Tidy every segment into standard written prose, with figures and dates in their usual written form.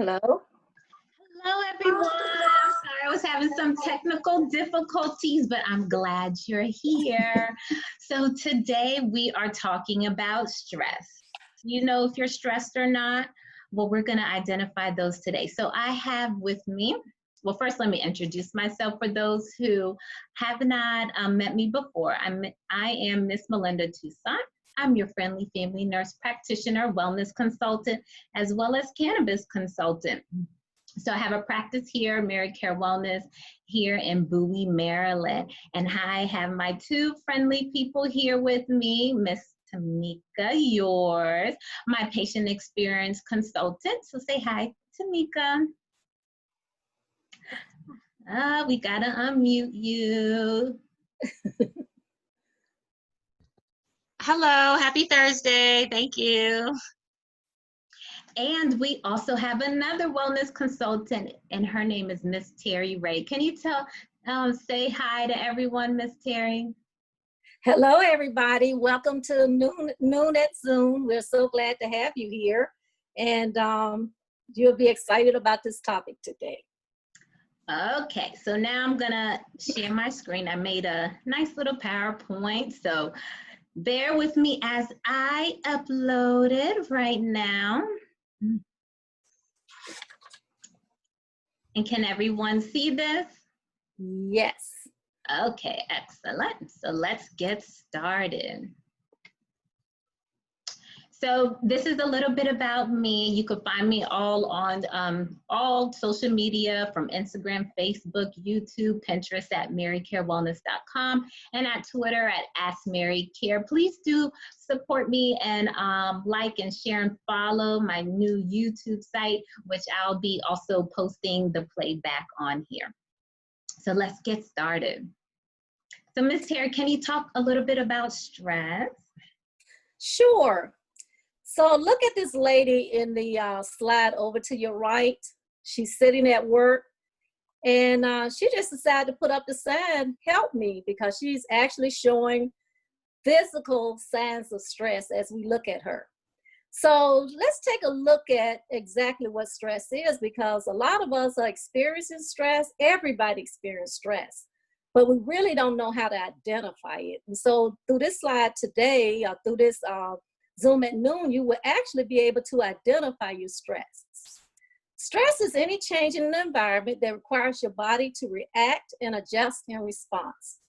Hello. Hello, everyone. I'm sorry I was having some technical difficulties, but I'm glad you're here. So today we are talking about stress. You know if you're stressed or not? Well, we're going to identify those today. So I have with me, well, first let me introduce myself for those who have not met me before. I am Miss Melinda Toussaint. I'm your friendly family nurse practitioner, wellness consultant, as well as cannabis consultant. So I have a practice here, MariCare Wellness, here in Bowie, Maryland. And I have my two friendly people here with me, Miss Tamika, yours, my patient experience consultant. So say hi, Tamika. We gotta unmute you. Hello, happy Thursday. Thank you. And we also have another wellness consultant, and her name is Miss Terry Ray. Can you say hi to everyone, Miss Terry? Hello, everybody. Welcome to Noon at Zoom. We're so glad to have you here, and you'll be excited about this topic today. Okay, so now I'm gonna share my screen. I made a nice little PowerPoint, so bear with me as I upload it right now. And can everyone see this? Yes. Okay, excellent. So let's get started. So this is a little bit about me. You can find me all on all social media, from Instagram, Facebook, YouTube, Pinterest at MariCareWellness.com, and at Twitter at AskMariCare. Please do support me and like and share and follow my new YouTube site, which I'll be also posting the playback on here. So let's get started. So Ms. Terry, can you talk a little bit about stress? Sure. So look at this lady in the slide over to your right. She's sitting at work, and she just decided to put up the sign, "Help me," because she's actually showing physical signs of stress as we look at her. So let's take a look at exactly what stress is, because a lot of us are experiencing stress. Everybody experiences stress, but we really don't know how to identify it. And so through this slide today, or through this Zoom at Noon, you will actually be able to identify your stress. Stress is any change in the environment that requires your body to react and adjust in response.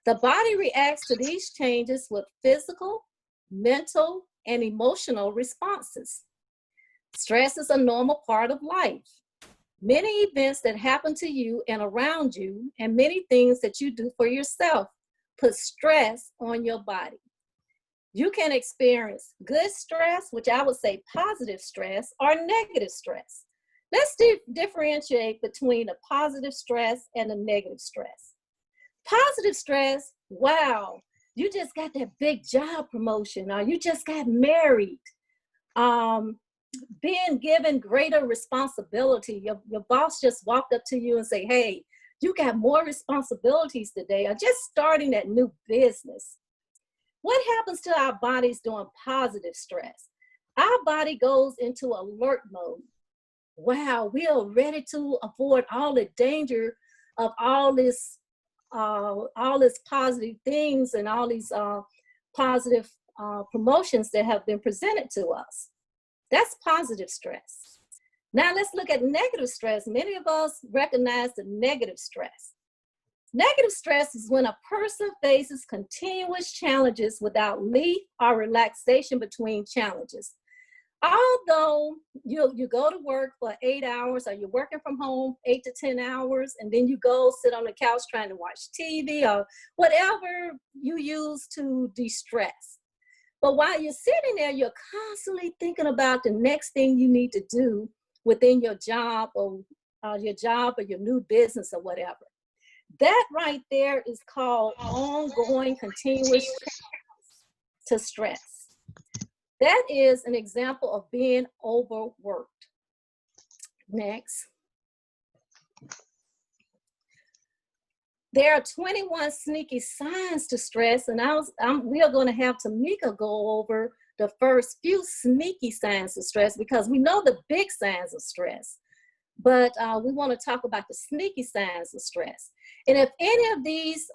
The body reacts to these changes with physical, mental, and emotional responses. Stress is a normal part of life. Many events that happen to you and around you, and many things that you do for yourself, put stress on your body. You can experience good stress, which I would say positive stress, or negative stress. Let's differentiate between a positive stress and a negative stress. Positive stress, wow, you just got that big job promotion, or you just got married, being given greater responsibility. Your boss just walked up to you and say, "Hey, you got more responsibilities today," or just starting that new business. What happens to our bodies during positive stress? Our body goes into alert mode. Wow, we are ready to avoid all the danger of all this positive things and all these positive promotions that have been presented to us. That's positive stress. Now let's look at negative stress. Many of us recognize the negative stress. Negative stress is when a person faces continuous challenges without relief or relaxation between challenges. Although you go to work for 8 hours, or you're working from home 8 to 10 hours, and then you go sit on the couch trying to watch TV or whatever you use to de-stress. But while you're sitting there, you're constantly thinking about the next thing you need to do within your job or your new business or whatever. That right there is called ongoing continuous to stress. That is an example of being overworked. Next. There are 21 sneaky signs to stress, and we are going to have Tamika go over the first few sneaky signs of stress, because we know the big signs of stress, but we want to talk about the sneaky signs of stress. And if any of these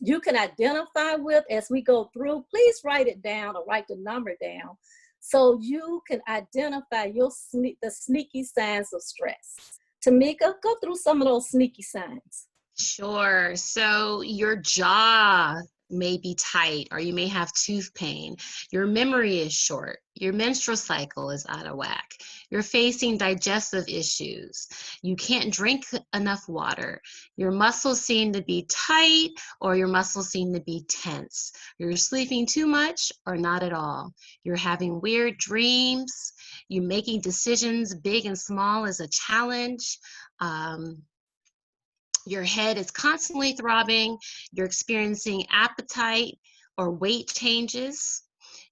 you can identify with as we go through, please write it down or write the number down so you can identify the sneaky signs of stress. Tamika, go through some of those sneaky signs. Sure. So your jaw may be tight, or you may have tooth pain. Your memory is short. Your menstrual cycle is out of whack. You're facing digestive issues. You can't drink enough water. Your muscles seem to be tight, or your muscles seem to be tense. You're sleeping too much or not at all. You're having weird dreams. You're making decisions big and small as a challenge. Your head is constantly throbbing. You're experiencing appetite or weight changes.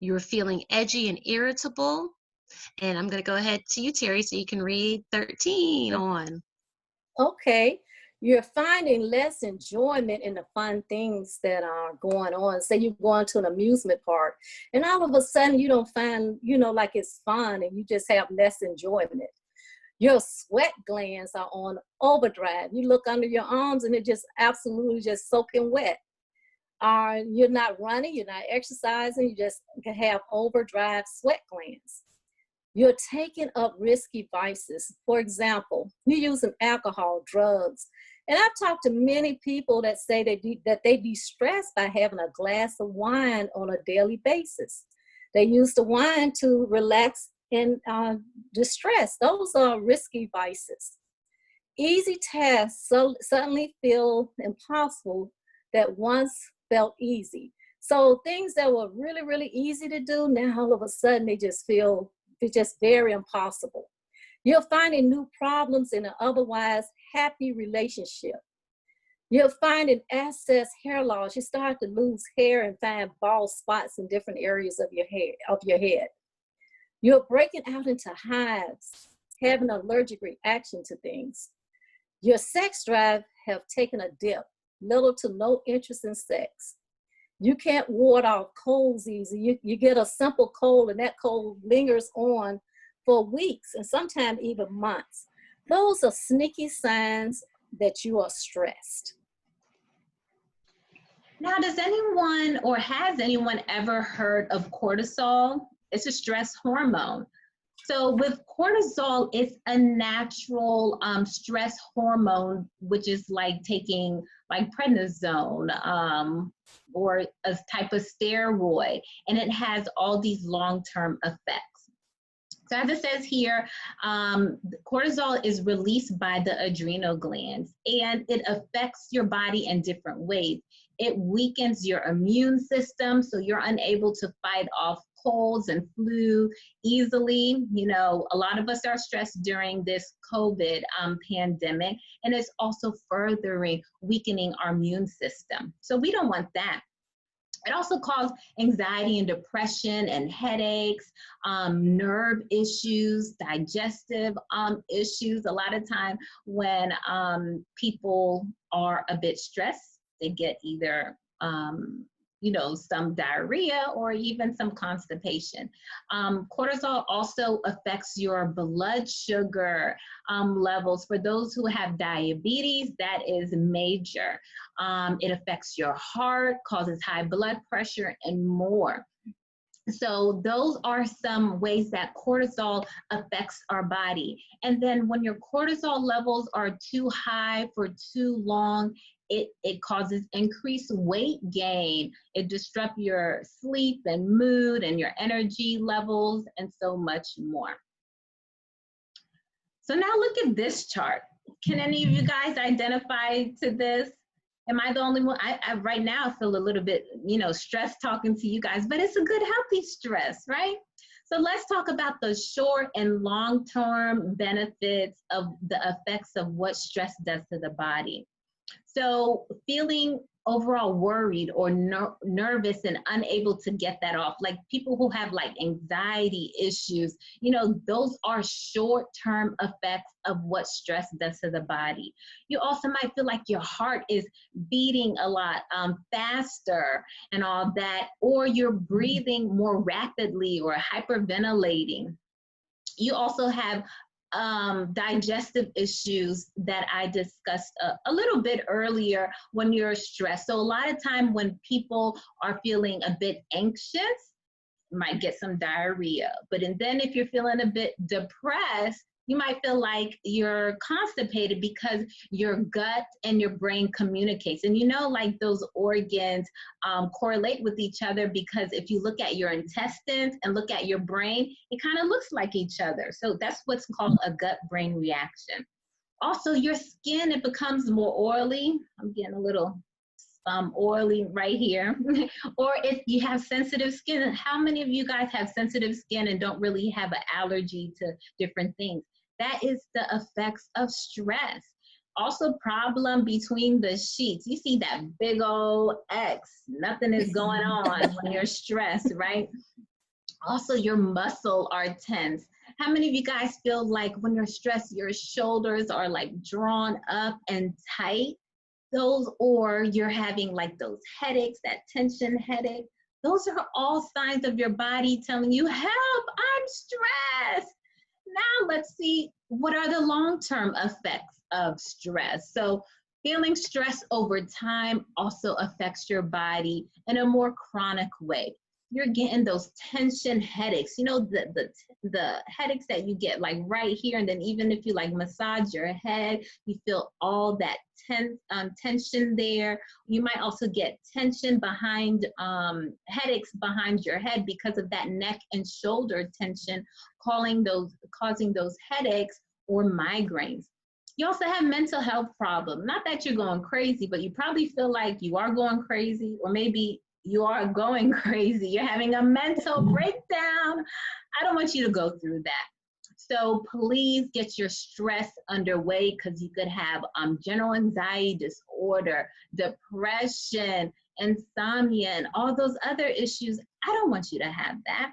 You're feeling edgy and irritable. And I'm going to go ahead to you, Terry, so you can read 13 on. Okay. You're finding less enjoyment in the fun things that are going on. Say you're going to an amusement park, and all of a sudden you don't find, like it's fun, and you just have less enjoyment. Your sweat glands are on overdrive. You look under your arms and it just absolutely just soaking wet. You're not running, you're not exercising, you just have overdrive sweat glands. You're taking up risky vices. For example, you're using alcohol, drugs. And I've talked to many people that say that they de-stress by having a glass of wine on a daily basis. They use the wine to relax in distress. Those are risky vices. Easy tasks suddenly feel impossible that once felt easy. So things that were really, really easy to do, now all of a sudden they're just very impossible. You're finding new problems in an otherwise happy relationship. You're finding excess hair loss. You start to lose hair and find bald spots in different areas of your head. You're breaking out into hives, having an allergic reaction to things. Your sex drive have taken a dip, little to no interest in sex. You can't ward off colds easy. You get a simple cold, and that cold lingers on for weeks and sometimes even months. Those are sneaky signs that you are stressed. Now, does anyone or has anyone ever heard of cortisol? It's a stress hormone. So with cortisol, it's a natural stress hormone, which is like taking like prednisone or a type of steroid, and it has all these long-term effects. So as it says here, cortisol is released by the adrenal glands, and it affects your body in different ways. It weakens your immune system, so you're unable to fight off colds and flu easily. A lot of us are stressed during this COVID pandemic, and it's also furthering weakening our immune system. So we don't want that. It also causes anxiety and depression and headaches, nerve issues, digestive issues. A lot of time when people are a bit stressed, they get either some diarrhea or even some constipation. Cortisol also affects your blood sugar levels. For those who have diabetes, that is major. It affects your heart, causes high blood pressure, and more. So those are some ways that cortisol affects our body. And then when your cortisol levels are too high for too long, it causes increased weight gain. It disrupts your sleep and mood and your energy levels and so much more. So now look at this chart. Can any of you guys identify to this? Am I the only one? I right now I feel a little bit, stressed talking to you guys, but it's a good, healthy stress, right? So let's talk about the short and long-term benefits of the effects of what stress does to the body. So feeling overall worried or nervous and unable to get that off, like people who have like anxiety issues, you know, those are short-term effects of what stress does to the body. You also might feel like your heart is beating a lot faster and all that, or you're breathing more rapidly or hyperventilating. You also have digestive issues that I discussed a little bit earlier when you're stressed. So a lot of time when people are feeling a bit anxious, you might get some diarrhea. And then if you're feeling a bit depressed, you might feel like you're constipated because your gut and your brain communicates. And you know, like those organs correlate with each other, because if you look at your intestines and look at your brain, it kind of looks like each other. So that's what's called a gut-brain reaction. Also, your skin, it becomes more oily. I'm getting a little oily right here. Or if you have sensitive skin, how many of you guys have sensitive skin and don't really have an allergy to different things? That is the effects of stress. Also, problem between the sheets. You see that big old X. Nothing is going on when you're stressed, right? Also, your muscles are tense. How many of you guys feel like when you're stressed, your shoulders are like drawn up and tight? Those, or you're having like those headaches, that tension headache. Those are all signs of your body telling you, help, I'm stressed. Now let's see, what are the long-term effects of stress? So feeling stress over time also affects your body in a more chronic way. You're getting those tension headaches, you know, the headaches that you get like right here, and then even if you like massage your head, you feel all that tension there. You might also get tension behind, headaches behind your head because of that neck and shoulder tension, causing those headaches or migraines. You also have mental health problems. Not that you're going crazy, but you probably feel like you are going crazy, or maybe you are going crazy. You're having a mental breakdown. I don't want you to go through that. So please get your stress underway, because you could have general anxiety disorder, depression, insomnia, and all those other issues. I don't want you to have that.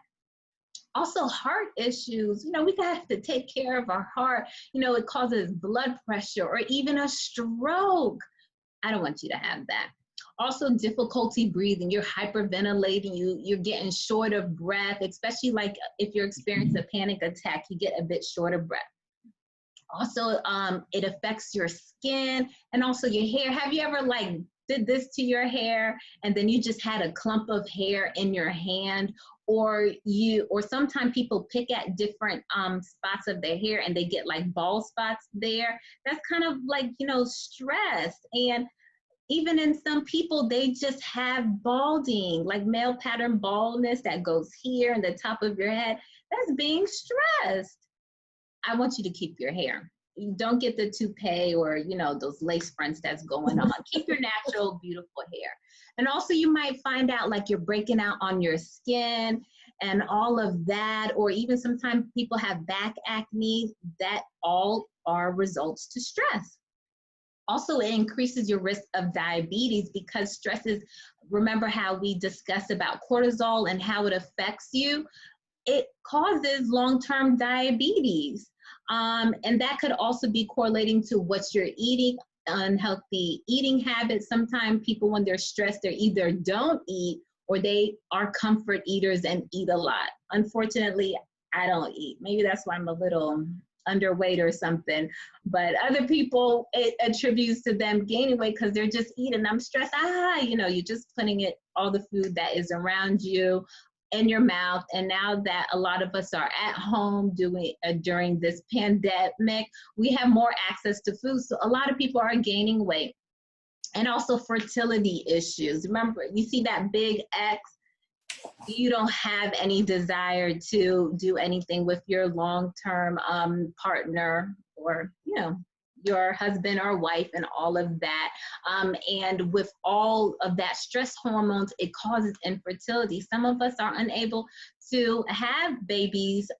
Also, heart issues. You know, we have to take care of our heart. You know, it causes blood pressure or even a stroke. I don't want you to have that. Also, difficulty breathing. You're hyperventilating. You're getting short of breath, especially like if you're experiencing a panic attack, you get a bit short of breath. Also, it affects your skin and also your hair. Have you ever like did this to your hair and then you just had a clump of hair in your hand? Or sometimes people pick at different spots of their hair and they get like bald spots there. That's kind of like, you know, stress. And even in some people, they just have balding, like male pattern baldness that goes here in the top of your head. That's being stressed. I want you to keep your hair. You don't get the toupee or, you know, those lace fronts that's going on. Keep your natural, beautiful hair. And also you might find out like you're breaking out on your skin and all of that, or even sometimes people have back acne. That all are results to stress. Also, it increases your risk of diabetes because stress is, remember how we discussed about cortisol and how it affects you? It causes long-term diabetes. And that could also be correlating to what you're eating, unhealthy eating habits. Sometimes people, when they're stressed, they either don't eat or they are comfort eaters and eat a lot. Unfortunately, I don't eat. Maybe that's why I'm a little underweight or something, but other people, it attributes to them gaining weight because they're just eating. I'm stressed. You know, you're just putting it, all the food that is around you in your mouth. And now that a lot of us are at home during this pandemic, we have more access to food. So a lot of people are gaining weight. And also fertility issues. Remember, you see that big X, you don't have any desire to do anything with your long-term partner, or, you know, your husband or wife and all of that. And with all of that stress hormones, it causes infertility. Some of us are unable to have babies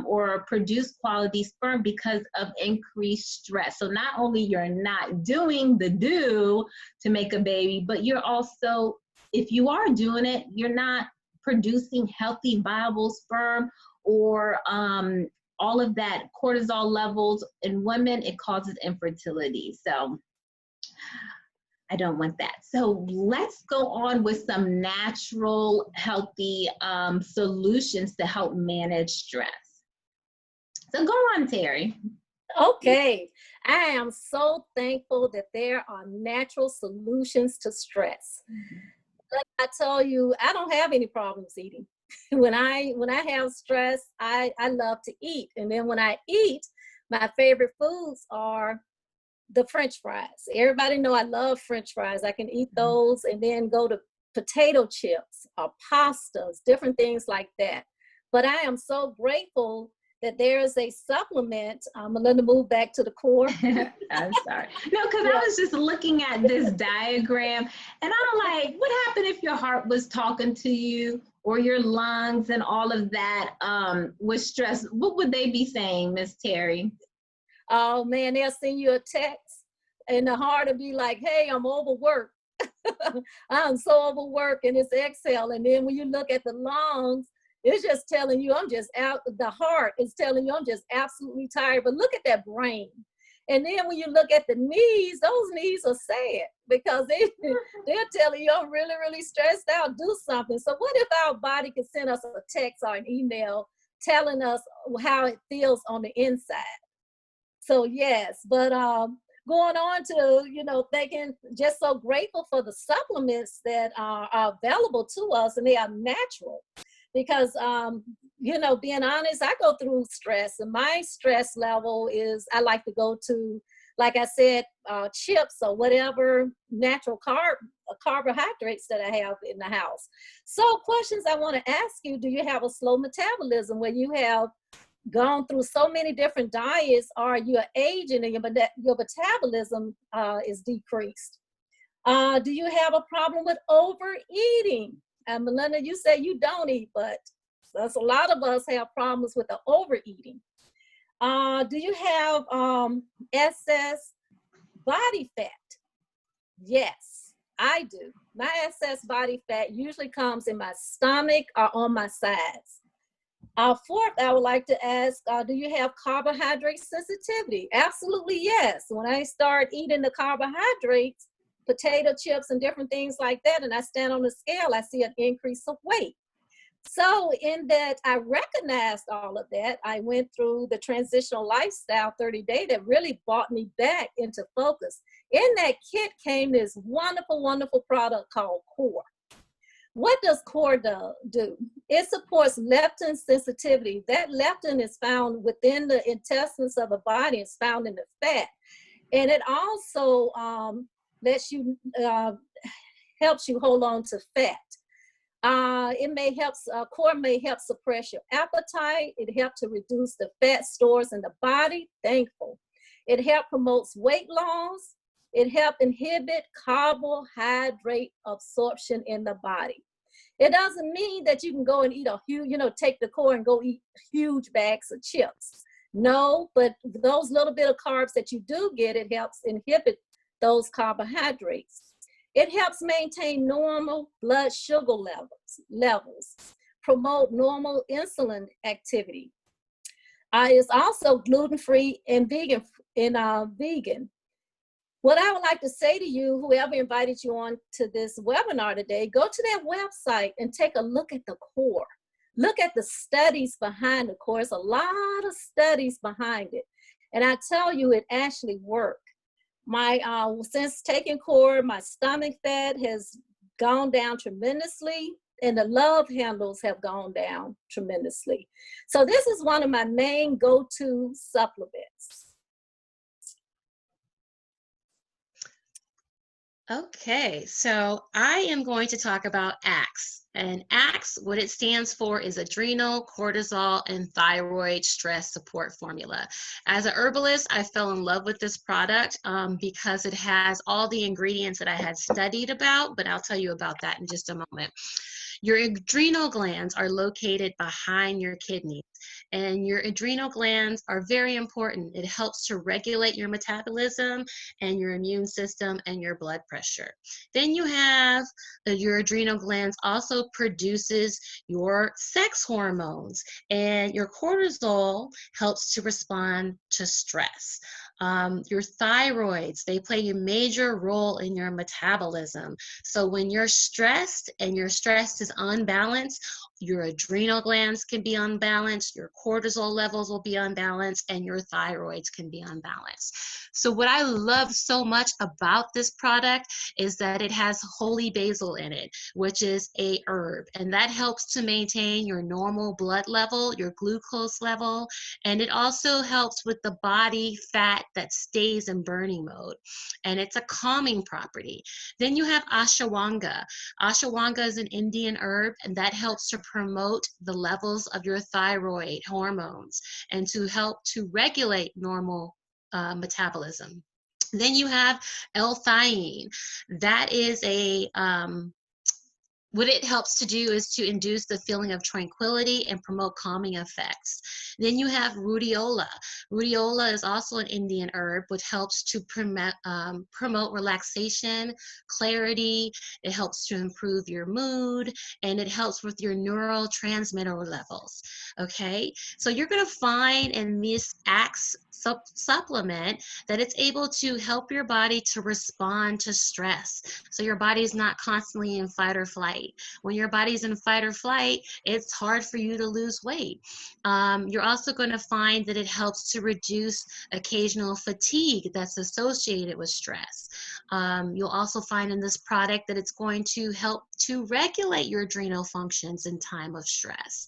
or produce quality sperm because of increased stress. So not only you're not doing the do to make a baby, but you're also, if you are doing it, you're not producing healthy, viable sperm, or all of that cortisol levels in women, it causes infertility. So I don't want that. So let's go on with some natural, healthy solutions to help manage stress. So go on, Terry. Okay. I am so thankful that there are natural solutions to stress. Like I tell you, I don't have any problems eating. When I have stress, I love to eat. And then when I eat, my favorite foods are the French fries. Everybody know I love French fries. I can eat those and then go to potato chips or pastas, different things like that. But I am so grateful that there is a supplement. Melinda, move back to the core. I'm sorry. No, because I was just looking at this diagram and I'm like, what happened if your heart was talking to you or your lungs and all of that was stress? What would they be saying, Miss Terry? Oh man, they'll send you a text and the heart will be like, hey, I'm overworked. I'm so overworked, and it's exhale. And then when you look at the lungs, it's just telling you I'm just out. The heart is telling you I'm just absolutely tired. But look at that brain. And then when you look at the knees, those knees are sad because they're telling you I'm really, really stressed out. Do something. So what if our body could send us a text or an email telling us how it feels on the inside? So yes, but going on to, thinking, just so grateful for the supplements that are available to us, and they are natural. Because, being honest, I go through stress, and my stress level is, I like to go to, like I said, chips or whatever natural carbohydrates that I have in the house. So questions I want to ask you: do you have a slow metabolism where you have gone through so many different diets, or you're aging and your metabolism is decreased? Do you have a problem with overeating? And Melinda, you say you don't eat, but there's a lot of us have problems with the overeating. Do you have excess body fat? Yes, I do. My excess body fat usually comes in my stomach or on my sides. Fourth, I would like to ask, do you have carbohydrate sensitivity? Absolutely, yes. When I start eating the carbohydrates, potato chips and different things like that, and I stand on the scale, I see an increase of weight. So in that I recognized all of that, I went through the transitional lifestyle 30-day that really brought me back into focus. In that kit came this wonderful, wonderful product called Core. What does Core do? It supports leptin sensitivity. That leptin is found within the intestines of the body. It's found in the fat. And it also helps you hold on to fat. Core may help suppress your appetite. It helps to reduce the fat stores in the body. Thankful. It helps promotes weight loss. It helps inhibit carbohydrate absorption in the body. It doesn't mean that you can go and eat a huge, take the Core and go eat huge bags of chips. No, but those little bit of carbs that you do get, it helps inhibit those carbohydrates. It helps maintain normal blood sugar levels, promote normal insulin activity. It's also gluten-free and vegan. What I would like to say to you, whoever invited you on to this webinar today, go to their website and take a look at the Core. Look at the studies behind the Core. There's a lot of studies behind it. And I tell you, it actually worked. Since taking Core, my stomach fat has gone down tremendously, and the love handles have gone down tremendously. So this is one of my main go-to supplements. Okay, so I am going to talk about Axe. And ACTS, what it stands for is Adrenal, Cortisol, and Thyroid Stress Support Formula. As a herbalist, I fell in love with this product because it has all the ingredients that I had studied about, but I'll tell you about that in just a moment. Your adrenal glands are located behind your kidneys, and your adrenal glands are very important. It helps to regulate your metabolism and your immune system and your blood pressure. Then you have your adrenal glands also produces your sex hormones, and your cortisol helps to respond to stress. Your thyroids, they play a major role in your metabolism. So when you're stressed and your stress is unbalanced, your adrenal glands can be unbalanced, your cortisol levels will be unbalanced, and your thyroids can be unbalanced. So what I love so much about this product is that it has holy basil in it, which is a herb, and that helps to maintain your normal blood level, your glucose level, and it also helps with the body fat that stays in burning mode, and it's a calming property. Then you have ashwagandha. Ashwagandha is an Indian herb, and that helps to promote the levels of your thyroid hormones and to help to regulate normal metabolism. Then you have L-theanine. That is a what it helps to do is to induce the feeling of tranquility and promote calming effects. Then you have rhodiola. Rhodiola is also an Indian herb, which helps to promote relaxation, clarity. It helps to improve your mood, and it helps with your neurotransmitter levels. Okay, so you're going to find in this ACTS supplement that it's able to help your body to respond to stress. So your body is not constantly in fight or flight. When your body's in fight or flight, it's hard for you to lose weight. You're also going to find that it helps to reduce occasional fatigue that's associated with stress. You'll also find in this product that it's going to help to regulate your adrenal functions in time of stress.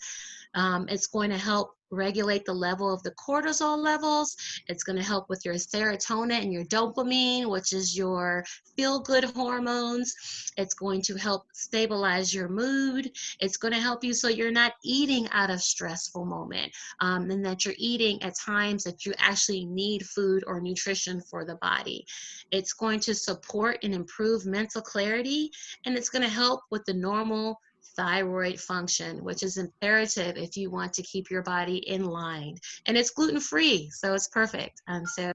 It's going to help regulate the level of the cortisol levels. It's going to help with your serotonin and your dopamine, which is your feel-good hormones. It's going to help stabilize your mood. It's going to help you so you're not eating out of stressful moment, and that you're eating at times that you actually need food or nutrition for the body. It's going to support and improve mental clarity, and it's going to help with the normal thyroid function, which is imperative if you want to keep your body in line. And it's gluten-free, so it's perfect. So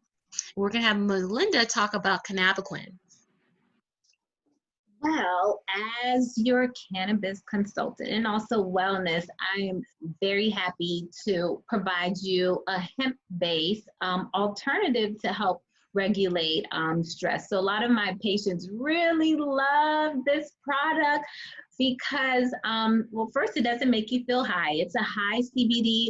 we're going to have Melinda talk about cannabinoids. Well, as your cannabis consultant and also wellness, I am very happy to provide you a hemp-based alternative to help regulate stress. So a lot of my patients really love this product because, well, first, it doesn't make you feel high. It's a high CBD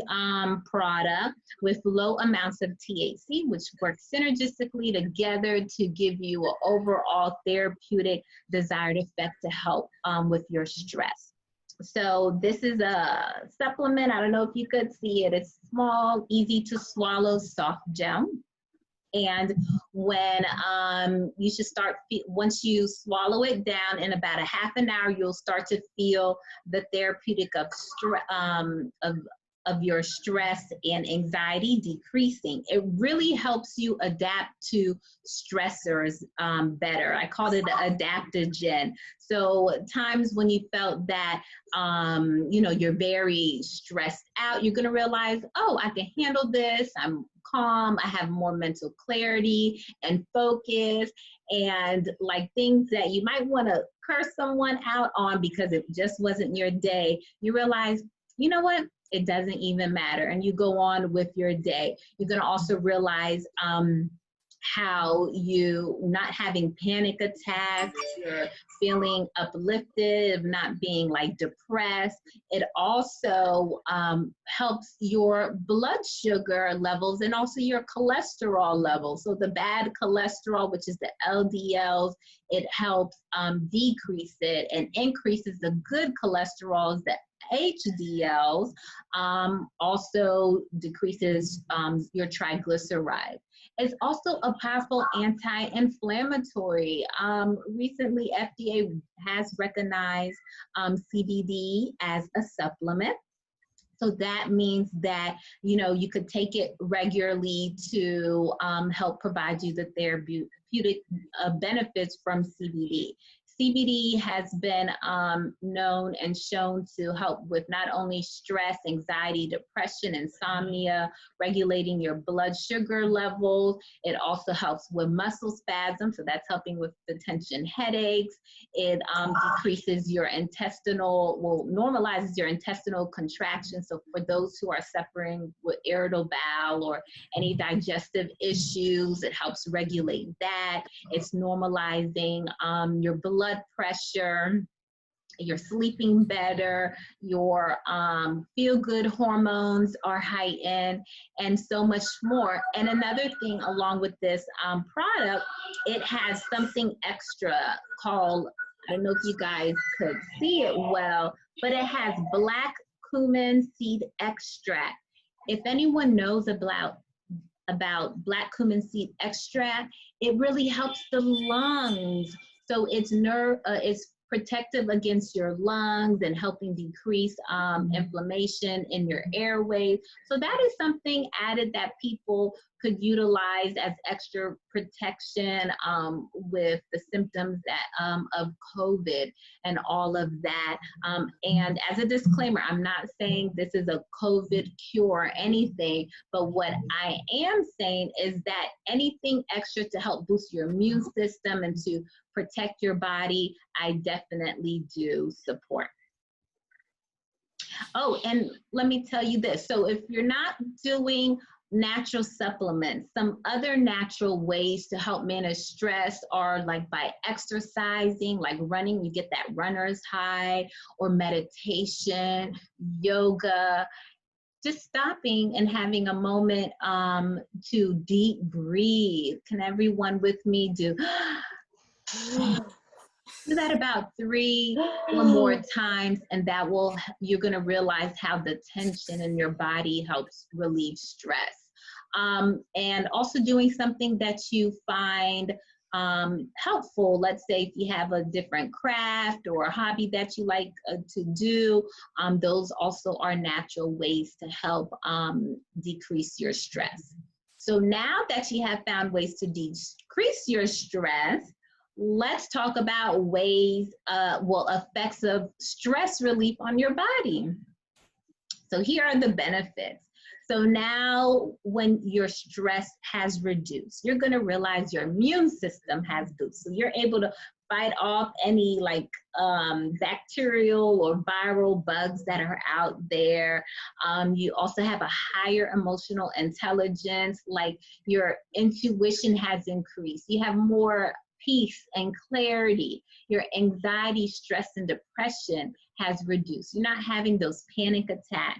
product with low amounts of THC, which work synergistically together to give you an overall therapeutic desired effect to help with your stress. So this is a supplement. I don't know if you could see it. It's small, easy to swallow, soft gel. And when you should start, once you swallow it down in about a half an hour, you'll start to feel the therapeutic of your stress and anxiety decreasing. It really helps you adapt to stressors better. I called it an adaptogen. So times when you felt that, you know, you're very stressed out, you're gonna realize, oh, I can handle this. I'm calm. I have more mental clarity and focus, and like things that you might want to curse someone out on because it just wasn't your day, you realize, you know what? It doesn't even matter. And you go on with your day. You're going to also realize how you not having panic attacks, you're feeling uplifted, not being like depressed. It also helps your blood sugar levels and also your cholesterol levels. So the bad cholesterol, which is the LDLs, it helps decrease it and increases the good cholesterols, the HDLs, also decreases your triglycerides. It's also a powerful anti-inflammatory. Recently, FDA has recognized CBD as a supplement. So that means that, you know, you could take it regularly to help provide you the therapeutic benefits from CBD. CBD has been known and shown to help with not only stress, anxiety, depression, insomnia, regulating your blood sugar levels. It also helps with muscle spasms, so that's helping with the tension headaches. It decreases your normalizes your intestinal contractions. So for those who are suffering with irritable bowel or any digestive issues, it helps regulate that. It's normalizing your blood pressure, you're sleeping better, your feel-good hormones are heightened, and so much more. And another thing along with this product, it has something extra called, I don't know if you guys could see it well, but it has black cumin seed extract. If anyone knows about black cumin seed extract, it really helps the lungs. So it's protective against your lungs and helping decrease inflammation in your airways. So that is something added that people could utilize as extra protection with the symptoms that, of COVID and all of that. And as a disclaimer, I'm not saying this is a COVID cure or anything, but what I am saying is that anything extra to help boost your immune system and to protect your body, I definitely do support. Oh, and let me tell you this. So if you're not doing natural supplements, some other natural ways to help manage stress are like by exercising, like running, you get that runner's high, or meditation, yoga, just stopping and having a moment to deep breathe. Can everyone with me do that about 3 or more times, and that will, you're going to realize how the tension in your body helps relieve stress. And also doing something that you find helpful. Let's say if you have a different craft or a hobby that you like to do, those also are natural ways to help decrease your stress. So now that you have found ways to decrease your stress, let's talk about ways, effects of stress relief on your body. So here are the benefits. So now when your stress has reduced, you're gonna realize your immune system has boosted. So you're able to fight off any like bacterial or viral bugs that are out there. You also have a higher emotional intelligence, like your intuition has increased. You have more peace and clarity. Your anxiety, stress, and depression has reduced. You're not having those panic attacks.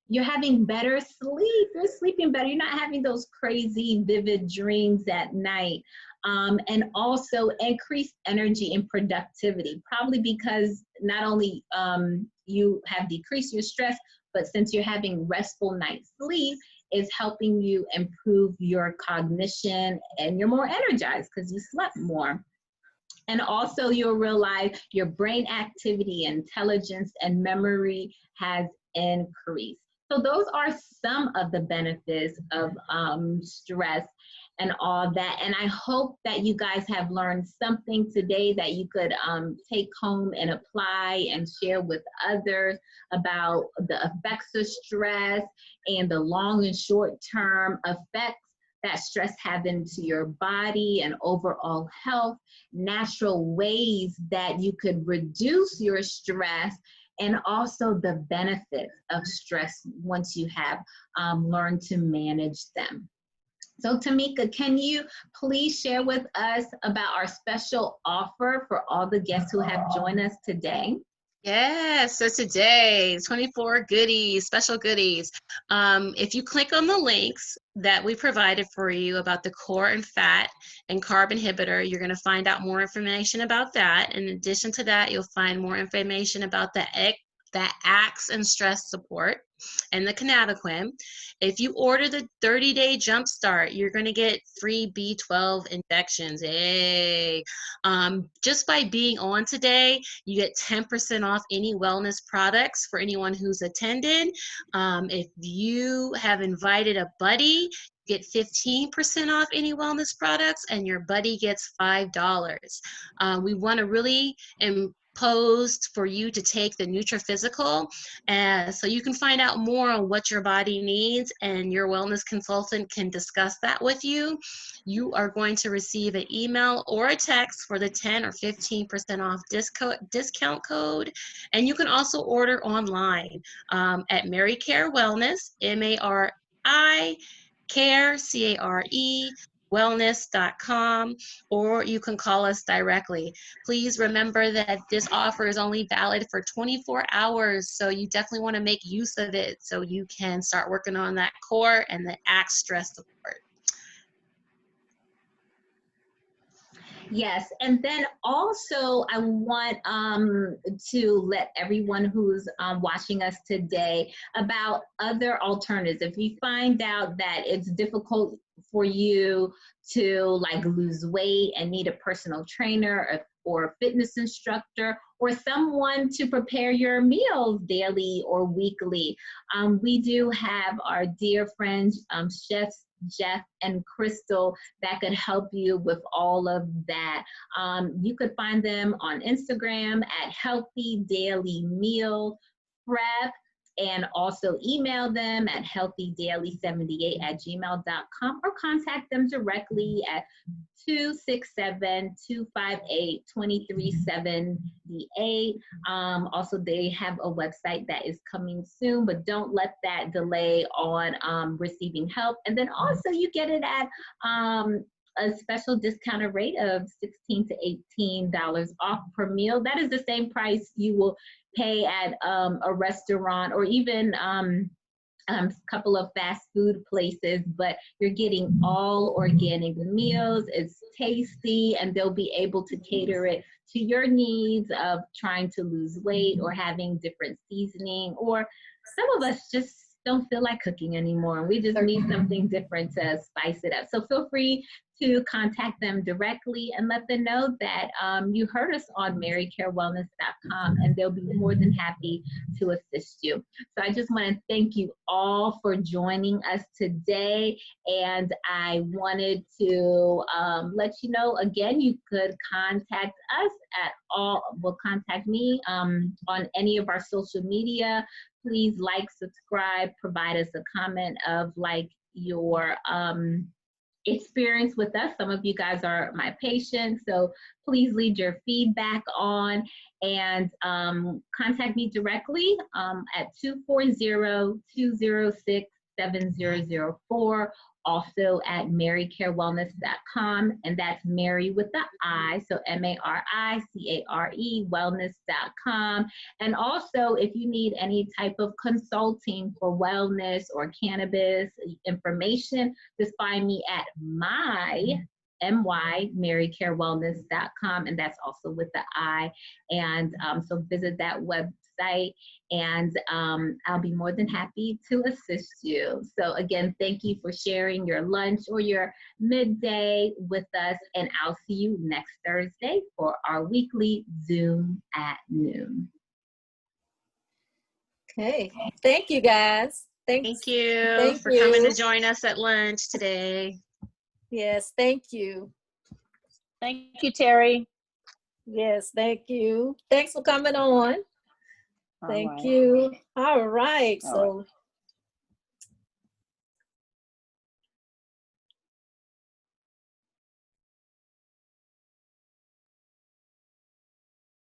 You're having better sleep. You're sleeping better. You're not having those crazy, vivid dreams at night. And also increased energy and productivity, probably because not only you have decreased your stress, but since you're having restful night's sleep, is helping you improve your cognition, and you're more energized because you slept more. And also you'll realize your brain activity, intelligence, and memory has increased. So those are some of the benefits of stress and all that. And I hope that you guys have learned something today that you could take home and apply and share with others about the effects of stress and the long and short term effects that stress has into your body and overall health, natural ways that you could reduce your stress, and also the benefits of stress once you have learned to manage them. So Tamika, can you please share with us about our special offer for all the guests who have joined us today? Yes, so today, 24 goodies, special goodies. If you click on the links that we provided for you about the core and fat and carb inhibitor, you're going to find out more information about that. In addition to that, you'll find more information about the ACTS and stress support. and the Cannabis. If you order the 30-day Jumpstart, you're going to get free B12 injections. Hey, just by being on today, you get 10% off any wellness products for anyone who's attended. If you have invited a buddy, get 15% off any wellness products, and your buddy gets $5. We want to really impose for you to take the NutriPhysical, so you can find out more on what your body needs, and your wellness consultant can discuss that with you. You are going to receive an email or a text for the 10 or 15% off discount code, and you can also order online at MariCare Wellness, MariCare, C-A-R-E, wellness.com, or you can call us directly. Please remember that this offer is only valid for 24 hours, so you definitely want to make use of it so you can start working on that core and the ACT stress support. Yes, and then also I want to let everyone who's watching us today about other alternatives. If you find out that it's difficult for you to like lose weight and need a personal trainer or a fitness instructor or someone to prepare your meals daily or weekly, we do have our dear friends, chefs Jeff and Crystal, that could help you with all of that. You could find them on Instagram at Healthy Daily Meal Prep, and also email them at healthydaily78@gmail.com, or contact them directly at 267-258-2378. Also, they have a website that is coming soon, but don't let that delay on receiving help. And then also you get it at a special discounted rate of $16 to $18 off per meal. That is the same price you will pay at a restaurant or even a couple of fast food places, but you're getting all organic meals. It's tasty, and they'll be able to cater it to your needs of trying to lose weight or having different seasoning, or some of us just don't feel like cooking anymore and we just need something different to spice it up. So feel free to contact them directly and let them know that you heard us on MariCareWellness.com, and they'll be more than happy to assist you. So I just want to thank you all for joining us today, and I wanted to let you know again, you could contact us contact me on any of our social media. Please like, subscribe, provide us a comment of like your experience with us. Some of you guys are my patients, so please leave your feedback on, and contact me directly at 240-206-7004. Also at MariCareWellness.com, and that's Mary with the I, so MariCare Wellness.com. And also, if you need any type of consulting for wellness or cannabis information, just find me at MariCareWellness.com, and that's also with the I. And so visit that website, and I'll be more than happy to assist you. So again, thank you for sharing your lunch or your midday with us, and I'll see you next Thursday for our weekly Zoom at noon. Okay, thank you guys. Thank you for coming to join us at lunch today. Yes, thank you. Thank you, Terry. Yes, thank you. Thanks for coming on. Thank you. All right. So